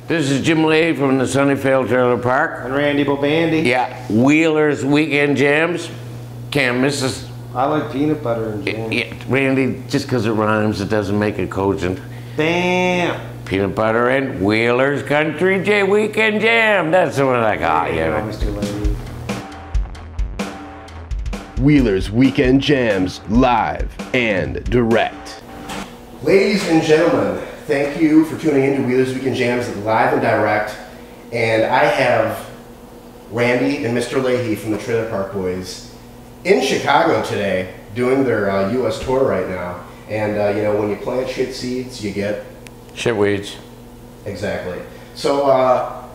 This is Jim Leahy from the Sunnyvale Trailer Park. And Randy Bobandy. Yeah, Wheeler's Weekend Jams. Can't miss us. I like peanut butter and jam. Yeah, Randy, just because it rhymes, it doesn't make it cogent. Damn. Peanut butter and Wheeler's Country Weekend Jam. That's the one I got. Yeah. Mr. Leahy. Wheeler's Weekend Jams, live and direct. Ladies and gentlemen, thank you for tuning in to Wheeler's Weekend Jams live and direct. And I have Randy and Mr. Leahy from the Trailer Park Boys in Chicago today doing their U.S. tour right now. And you know, when you plant shit seeds, you get Shit weeds. Exactly. So,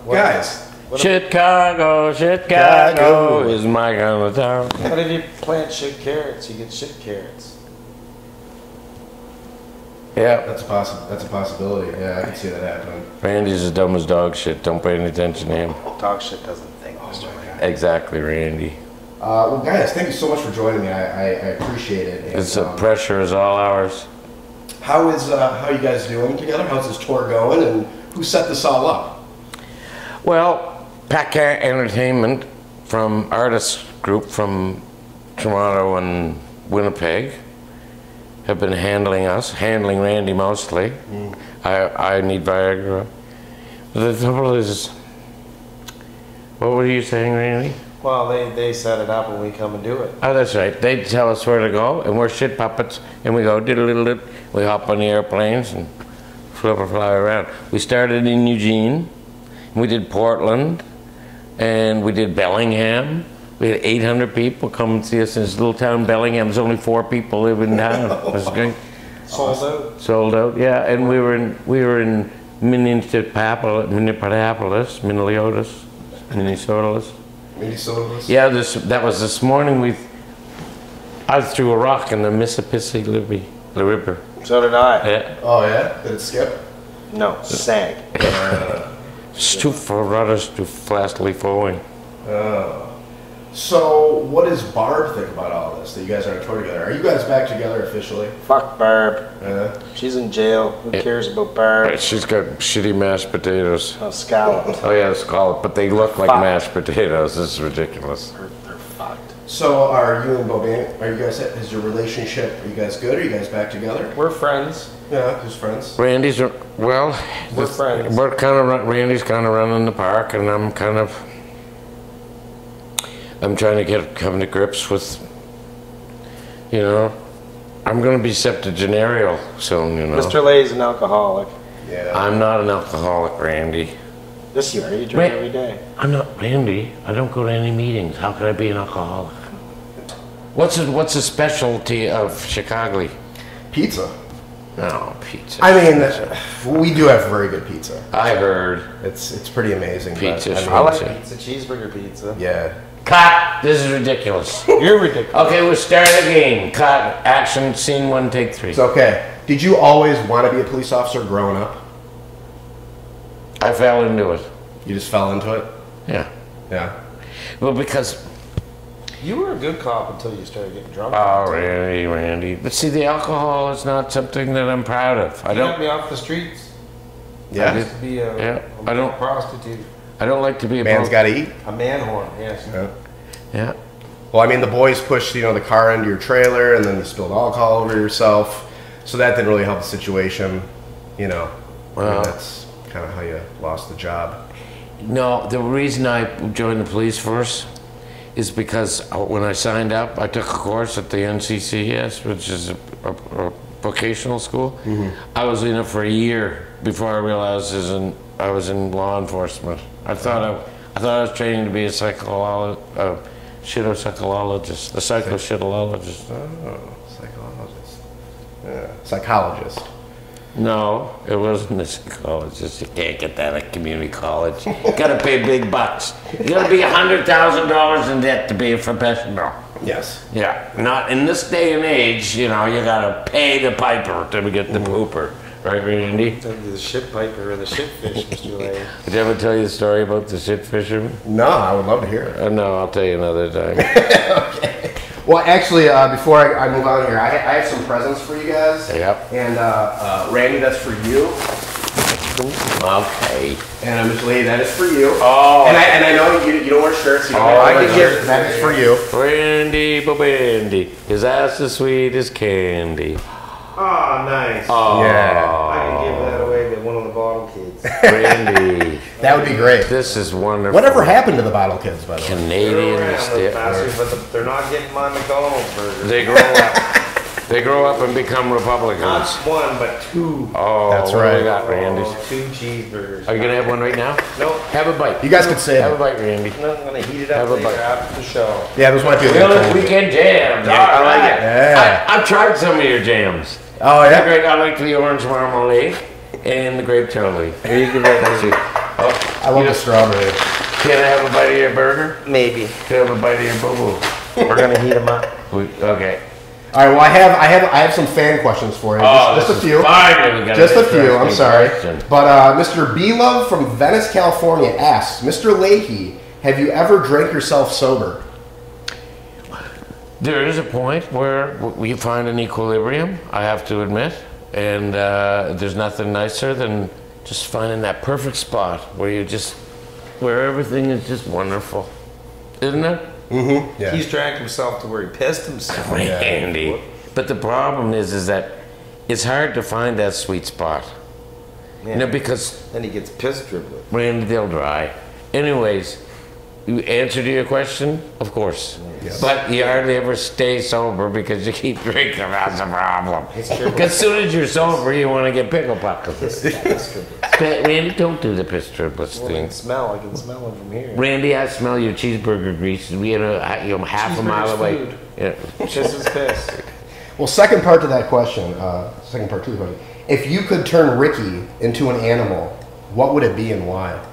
guys. Chicago is my kind of town. But if you plant shit carrots, you get shit carrots. Yeah. That's a possibility. Yeah, I can see that happening. Randy's as dumb as dog shit. Don't pay any attention to him. Dog shit doesn't think, Mr. Leahy. Exactly, Randy. Well, guys, thank you so much for joining me. I appreciate it. And, It's the pressure is all ours. how you guys doing together? How's this tour going? And who set this all up? Well, Paca Entertainment from artist group from Toronto and Winnipeg have been handling Randy mostly. I need Viagra. The trouble is, what were you saying, Randy? Well, they set it up and we come and do it. Oh, that's right. They tell us where to go, and we're shit puppets, and we go diddle-diddle-diddle. We hop on the airplanes and fly around. We started in Eugene, and we did Portland, and we did Bellingham. We had 800 people come and see us in this little town, Bellingham. There's only 4 people live in town. It was great. Sold out. Sold out, yeah. And we were in Minneapolis, Minnesota. Yeah, that was this morning. I threw a rock in the Mississippi River. So did I. Yeah. Oh yeah? Did it skip? No, sank. It's too rudders too fastly flowing. So, what does Barb think about all this? That you guys are on a tour together? Are you guys back together officially? Fuck Barb. She's in jail. Who cares about Barb? She's got shitty mashed potatoes. Oh, scalloped. Oh yeah, scalloped, but they look like mashed potatoes. This is ridiculous. They're fucked. So, are you and Boban? Is your relationship? Are you guys good? Are you guys back together? We're friends. Yeah, just friends. Randy's We're friends. We're Randy's kind of running the park, and I'm trying to come to grips with, you know, I'm going to be septuagenarian soon, you know. Mr. Leahy's an alcoholic. Yeah. I'm not an alcoholic, Randy. This year, you drink every day. I'm not, Randy. I don't go to any meetings. How can I be an alcoholic? What's the specialty of Chicago? Pizza. No, pizza. I mean, we do have very good pizza. I heard. It's pretty amazing. Pizza. I like pizza, cheeseburger pizza. Yeah. Cut! This is ridiculous. You're ridiculous. Okay, we'll start again. Cut. Action. Scene 1, take 3. It's okay. Did you always want to be a police officer growing up? I fell into it. You just fell into it? Yeah. Yeah. Well, because... You were a good cop until you started getting drunk. Oh, Randy. But see, the alcohol is not something that I'm proud of. You got me off the streets. Yeah. I used to be a prostitute. I don't like to be a Man's got to eat. A man whore, yes. Yeah. Well, I mean, the boys pushed, the car into your trailer, and then you spilled alcohol over yourself. So that didn't really help the situation, Well, that's kind of how you lost the job. No, the reason I joined the police force is because when I signed up, I took a course at the NCCS, which is a vocational school. I was in it for a year before I realized I was in law enforcement. I thought I was training to be a psychologist, a psychologist. Oh, psychologist. Yeah, psychologist. No, it wasn't a psychologist. You can't get that at community college. You gotta pay big bucks. You gotta be $100,000 in debt to be a professional. Yes. Yeah, not in this day and age. You gotta pay the piper to get the pooper. Right, Randy? The shit piper or the shit fish, Mr. Leahy. Did I ever tell you the story about the shit fisherman? No, I would love to hear it. No, I'll tell you another time. Okay. Well, actually, before I move on here, I have some presents for you guys. Yep. And Randy, that's for you. welcome. Okay. And Mr. Lee, that is for you. Oh. And I know you don't wear shirts. You don't Oh, wear I can shirts. That is for you. Randy Bobandy, his ass is sweet as candy. Oh, nice. Oh. Yeah. I can give that away to one of the bottle kids. Randy, That would be great. this is wonderful. Whatever happened to the bottle kids, by the way? Canadian They're around, those bastards, stiff. but they're not getting my McDonald's burger. They grow up. They grow up and become Not Republicans. one, but two. Oh, That's what do we right. got, Randy? Oh, 2 cheeseburgers. Are you gonna have one right now? Nope. Have a bite. You guys could say Have a it. bite, Randy. No, I'm gonna heat it Have up a later bite. after the show. Yeah, those might be a Well, good weekend jams. Yeah, All I like right. it. Yeah. I've tried some of your jams. Oh, They're yeah? great. I like the orange marmalade and the grape jelly. Here you can have Thank you. Oh, I love the strawberry. can I have a bite of your burger? Maybe. Can I have a bite of your boo-boo? We're gonna heat them up. Okay. All right, well, I have some fan questions for you. Just a few. Finally got Just an a few, I'm interesting sorry. question. But Mr. B-Love from Venice, California asks, Mr. Leahy, have you ever drank yourself sober? There is a point where we find an equilibrium, I have to admit. And there's nothing nicer than just finding that perfect spot where everything is just wonderful. Isn't it? Mm-hmm. Yeah. He's drank himself to where he pissed himself. Randy. But the problem is that it's hard to find that sweet spot. Yeah. You know, because, Then he gets piss dribbled. Randy, they'll dry. Anyways, you answer to your question? Of course. Yes. But you hardly ever stay sober because you keep drinking. That's the problem. Because as soon as you're sober, you want to get pickle pockets. Piss dribbled. Randy, don't do the piss driblets Well, I thing. can smell. I can smell it from here. Randy, I smell your cheeseburger grease. We had half a mile Cheeseburger's away. food. Yeah. Piss is piss. Well, second part to that question, second part to the question. If you could turn Ricky into an animal, what would it be and why?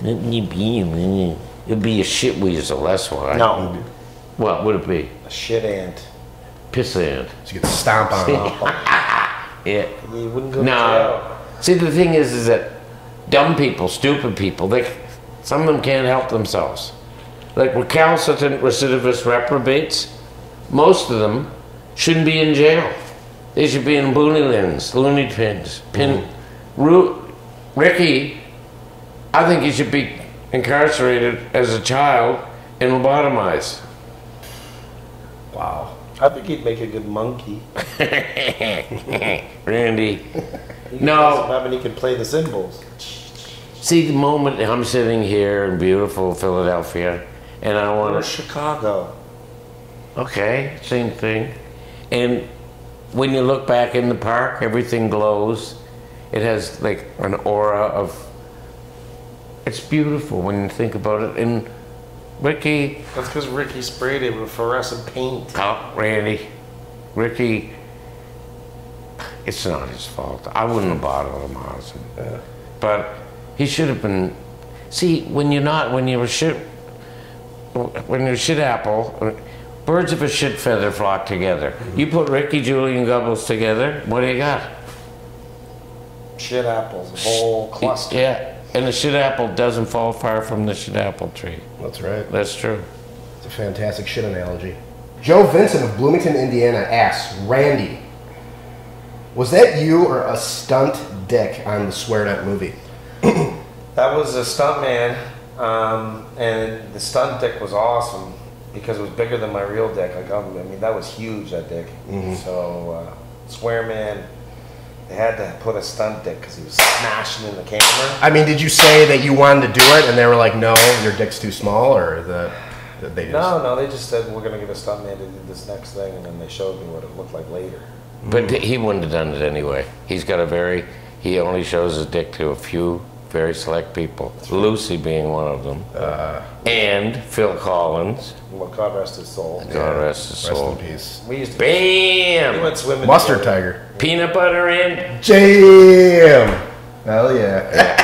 It'd be a shit weasel, that's why. No. What would it be? A shit ant. Piss ant. So you could stomp on him. Yeah. You wouldn't go to No. jail. See, the thing is that dumb people, stupid people, some of them can't help themselves. Like recalcitrant recidivist reprobates, most of them shouldn't be in jail. They should be in loony pins. Ricky, I think he should be incarcerated as a child and lobotomized. Wow. I think he'd make a good monkey. Randy. He No. I mean, he could play the cymbals. See, the moment I'm sitting here in beautiful Philadelphia and I Or want to... Chicago. Okay, same thing. And when you look back in the park, everything glows. It has like an aura of... It's beautiful when you think about it. And Ricky... That's because Ricky sprayed it with fluorescent paint. Oh, Randy. Ricky... It's not his fault. I wouldn't have bothered him, honestly. But he should have been... See, when you're a shit apple, birds of a shit feather flock together. You put Ricky, Julie, and Gubbles together, what do you got? Shit apples, a whole cluster. Yeah, and the shit apple doesn't fall far from the shit apple tree. That's right. That's true. It's a fantastic shit analogy. Joe Vincent of Bloomington, Indiana asks, Randy, was that you or a stunt dick on the Swear Net movie? That was a stunt man, and the stunt dick was awesome because it was bigger than my real dick. I mean, that was huge, that dick. So, Swear Man, they had to put a stunt dick because he was smashing in the camera. I mean, did you say that you wanted to do it and they were like, no, your dick's too small, or that they just... No, they just said, we're going to get a stunt man to do this next thing, and then they showed me what it looked like later. But he wouldn't have done it anyway. He only shows his dick to a few very select people. Lucy being one of them. And Phil Collins. Well, God rest his soul. God rest his soul. Rest in peace. We used to Bam! we went swimming Mustard together. Tiger. Peanut butter in. Jam! Hell yeah.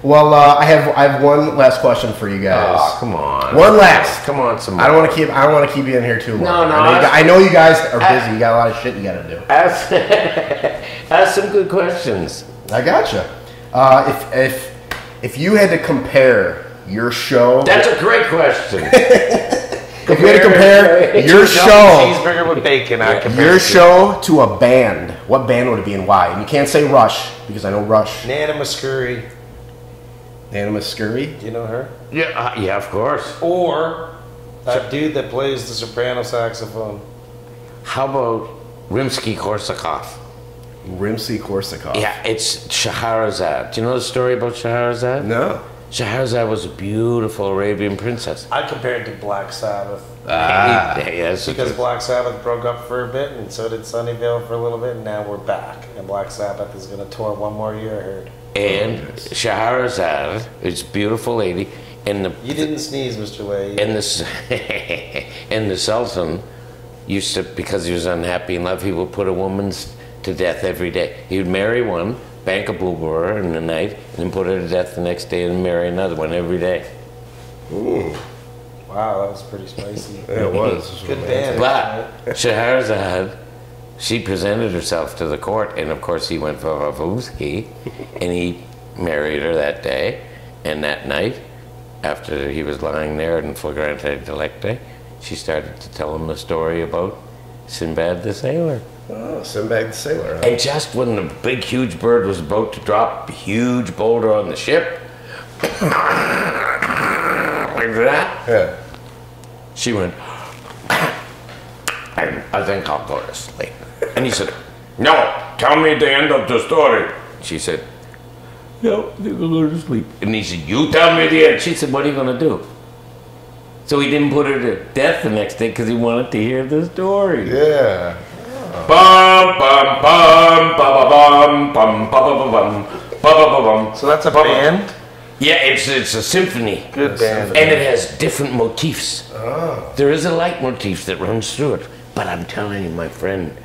Well, I have one last question for you guys. Oh, come on. One last. Come on, some more. I don't want to keep you in here too long. No, I know you guys are busy. You got a lot of shit you got to do. Ask some good questions. I gotcha. If you had to compare your show, That's a great question. if you had to compare your show, Cheeseburger with bacon. I compare your it to. show to a band, what band would it be and why? And you can't say Rush, because I know Rush. Nana Muscuri. Nana Muscuri? Do you know her? Yeah, yeah, of course. Or that dude that plays the soprano saxophone. How about Rimsky-Korsakov? Rimsky-Korsakov. Yeah, it's Scheherazade. Do you know the story about Scheherazade? No. Scheherazade was a beautiful Arabian princess. I compared it to Black Sabbath. Yes, Because Black Sabbath broke up for a bit, and so did Sunnyvale for a little bit, and now we're back. And Black Sabbath is going to tour one more year, I heard. and Scheherazade is a beautiful lady, and the You didn't sneeze, Mr. Lay. and the and the Sultan used to, because he was unhappy in love, he would put a woman to death every day. He would marry one, bank a booger in the night, and then put her to death the next day, and marry another one every day. Ooh. Wow, that was pretty spicy. Yeah, it was. Good band. But Scheherazade, she presented herself to the court, and of course he went for Vavusky, and he married her that day. And that night, after he was lying there in flagrante delicti, she started to tell him the story about Sinbad the Sailor. Oh, Sinbad the Sailor. Huh? And just when the big, huge bird was about to drop a huge boulder on the ship, like that, Yeah. she went, I think I'll go to sleep. And he said, no, tell me the end of the story. She said, no, I think I'll go to sleep. And he said, you tell me the end. She said, what are you going to do? So he didn't put her to death the next day because he wanted to hear the story. Yeah. Bum, bum, bum, bum, bum, bum, bum, bum, bum. So that's a band? Yeah, it's a symphony. Good band. And it has different motifs. Oh. There is a leitmotif that runs through it. But I'm telling you, my friend,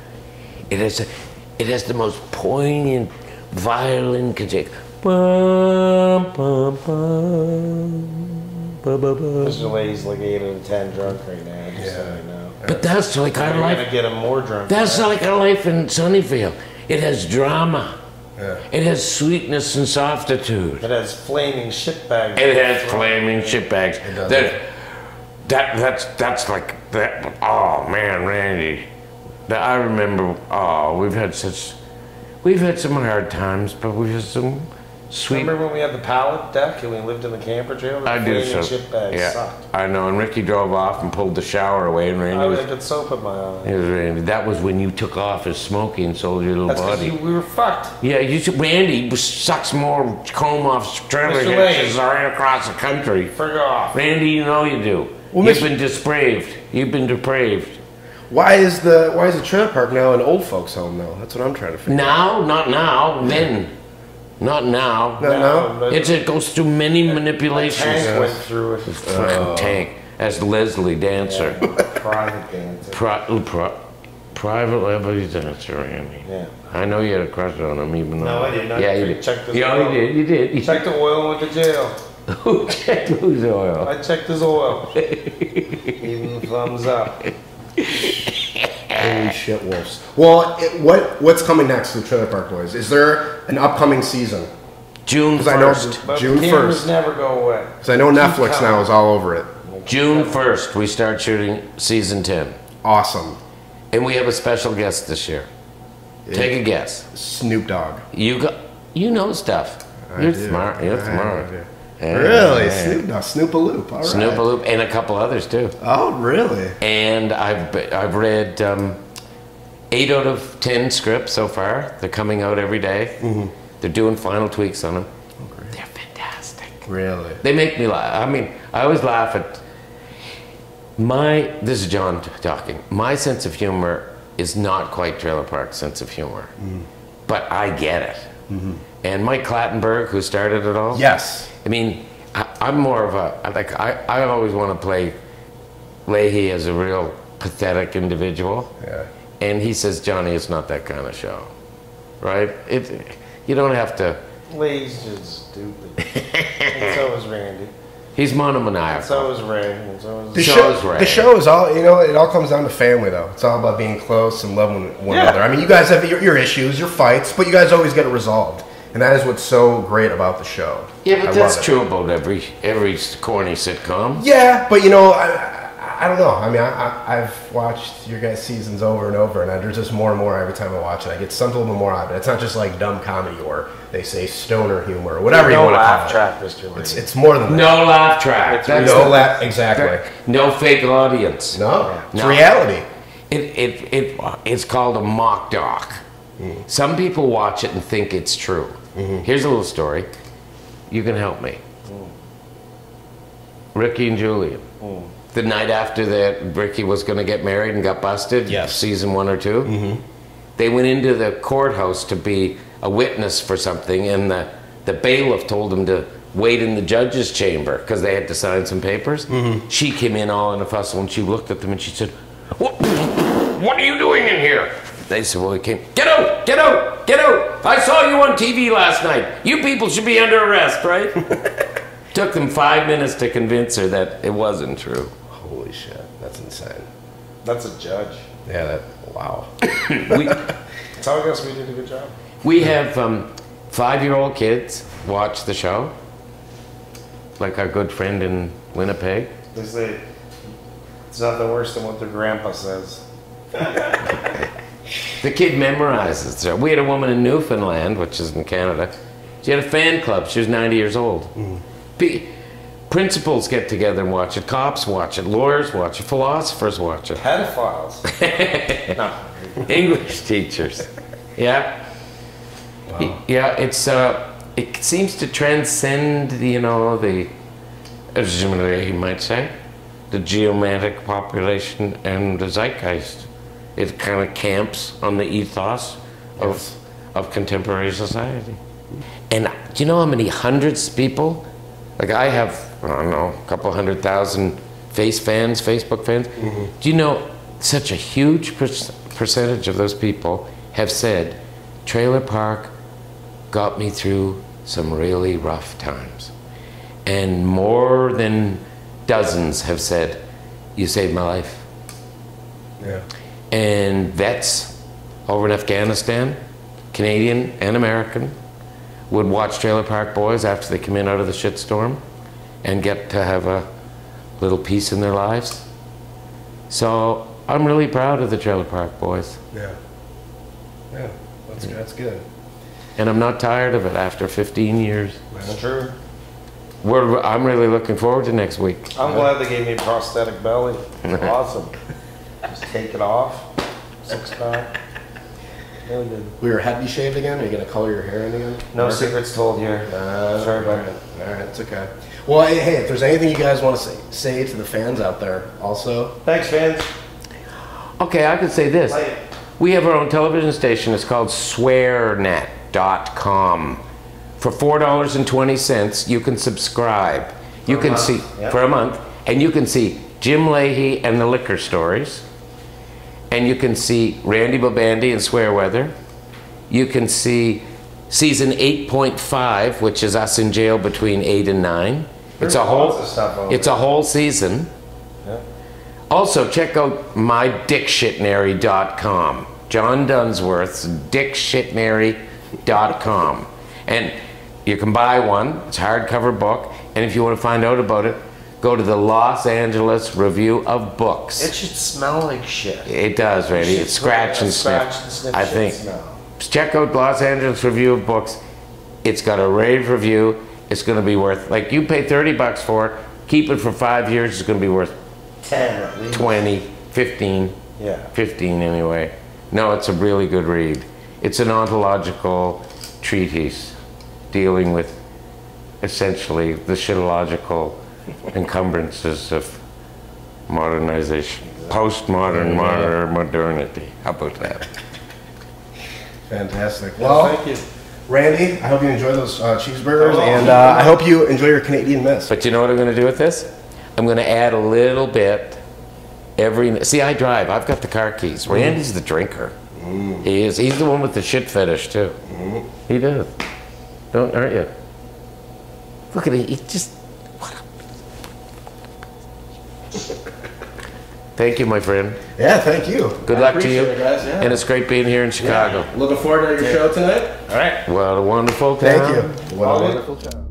it has the most poignant violin concerto. Bum, bum, bum, bum, bum, bum. Mr. Lay's like 8 out of 10 drunk right now. Just so you know. But that's like our You're life. going to get him more drunk. That's like our life in Sunnyvale. It has drama. Yeah. It has sweetness and softitude. It has flaming shitbags. It has flaming shitbags. does. That's like that. Oh man, Randy, I remember. Oh, we've had some hard times, but we've had some sweet. Remember when we had the pallet deck and we lived in the camper trailer? The I do flaming so. shitbags Yeah, sucked. I know. And Ricky drove off and pulled the shower away, and Randy I was. would have soap in my eye. It was Randy. That was when you took off his smoky and sold your little That's body. because we were fucked. Yeah, Randy sucks more comb off trailer Mr. hitches Lane. right across the country. Frig off. Randy, you know you do. Well, You've Mr. been depraved. You've been depraved. Why is the trailer park now an old folks home though? That's what I'm trying to figure out. Now, not now, then. Not now. No. but It goes through many manipulations. Tank went through it. Tank, as Leslie Dancer. Private dancer. Private Leslie Dancer, Randy. Yeah. I know you had a crush on him, even though. No, I didn't. Yeah, you did. Checked his Yeah, oil. you did. You Checked the oil and went to jail. Who checked whose oil? I checked his oil. Even thumbs up. Holy shit, wolves. Well, what's coming next to the Trailer Park Boys? Is there an upcoming season? June 'Cause I know 1st. But June the cameras 1st. never go away. Because I know Netflix coming. now is all over it. June 1st, we start shooting season 10. Awesome. And we have a special guest this year. Take a guess. Snoop Dogg. You know stuff. You're do. smart. You're I smart. do. Yeah, Really? yeah. Snoop Dogg. Snoop-a-loop. All right. Snoop-a-loop, and a couple others too. Oh, really? And I've read 8 out of 10 scripts so far. They're coming out every day. Mm-hmm. They're doing final tweaks on them. They're fantastic. Really? They make me laugh. I mean, I always laugh at this is John talking. My sense of humor is not quite Trailer Park's sense of humor. But I get it. And Mike Clattenburg, who started it all. Yes. I mean, I'm more of I always want to play Leahy as a real pathetic individual. Yeah. And he says, Johnny, it's not that kind of show. Right? You don't have to. Lay's just stupid. And so is Randy. He's monomaniacal. So is Ray. And so is The So is Ray. show is all, it all comes down to family, though. It's all about being close and loving one Yeah. another. I mean, you guys have your issues, your fights, but you guys always get it resolved. And that is what's so great about the show. Yeah, I but love that's it. true about every corny sitcom. Yeah, but I I don't know. I mean, I've watched your guys' seasons over and over, and there's just more and more every time I watch it. I get something a little bit more out of it. It's not just like dumb comedy or they say stoner humor or whatever you want to call it. Track, Mr. Lee. It's more than that. No laugh track. No laugh. Exactly. No fake audience. No. It's No. reality. It's called a mock doc. Some people watch it and think it's true. Here's a little story. You can help me. Ricky and Julian. The night after that Ricky was going to get married and got busted, Yes. season 1 or 2, they went into the courthouse to be a witness for something, and the bailiff told them to wait in the judge's chamber because they had to sign some papers. She came in all in a fuss, and she looked at them and she said, what are you doing in here? They said, well, he came, get out, get out, get out. I saw you on TV last night. You people should be under arrest, right? Took them 5 minutes to convince her that it wasn't true. Holy shit. That's insane. That's a judge. Yeah, wow. Tell us we did a good job. We have 5-year-old kids watch the show, like our good friend in Winnipeg. They say it's nothing worse than what their grandpa says. The kid memorizes the show. We had a woman in Newfoundland, which is in Canada. She had a fan club. She was 90 years old. Principals get together and watch it. Cops watch it. Lawyers watch it. Philosophers watch it. Pedophiles. No. English teachers. Yeah. Wow. Yeah, it seems to transcend, you know, the, you might say, the geometric population and the zeitgeist. It kind of camps on the ethos of contemporary society. And do you know how many hundreds of people, like I have, I don't know, a couple 100,000 Facebook fans. Do you know such a huge percentage of those people have said, Trailer Park got me through some really rough times. And more than dozens have said, you saved my life. Yeah. And vets over in Afghanistan, Canadian and American, would watch Trailer Park Boys after they come in out of the shitstorm and get to have a little peace in their lives. So I'm really proud of the Trailer Park Boys. Yeah. Yeah, that's good. And I'm not tired of it after 15 years. That's true. I'm really looking forward to next week. I'm glad they gave me a prosthetic belly. Awesome. Just take it off. 6-pack. Really good. Will your head be shaved again? Are you going to color your hair in again? No secrets told here. Sorry about it. All right, it's okay. Well, hey, if there's anything you guys want to say to the fans out there also. Thanks, fans. Okay, I could say this. Play it. We have our own television station. It's called swearnet.com. For $4.20, you can subscribe. You can see, for a month, and you can see Jim Leahy and the Liquor Stories. And you can see Randy Bobandy and Swear Weather. You can see season 8.5, which is us in jail between 8 and 9. It's a whole season. Yeah. Also, check out mydictionary.com. John Dunsworth's dictionary.com. And you can buy one. It's a hardcover book. And if you want to find out about it, go to the Los Angeles Review of Books. It should smell like shit. It does, Randy. It's scratch and sniff. I think. Smell. Check out Los Angeles Review of Books. It's got a rave review. It's going to be worth, like you pay $30 for it, keep it for 5 years, it's going to be worth 10 at least. 20, 15. Yeah. 15 anyway. No, it's a really good read. It's an ontological treatise dealing with essentially the shitological encumbrances of modernization. Postmodern modernity. How about that? Fantastic. Well, thank you. Randy, I hope you enjoy those cheeseburgers, and I hope you enjoy your Canadian Miss. But you know what I'm going to do with this? I'm going to add a little bit see, I drive. I've got the car keys. Randy's the drinker. He is. He's the one with the shit fetish, too. He does. Aren't you? Look at it. He just... Thank you, my friend. Yeah, thank you. Good luck to you. It, guys. Yeah. And it's great being here in Chicago. Yeah. Looking forward to your show tonight. All right. What a wonderful town. Thank you. What a wonderful job.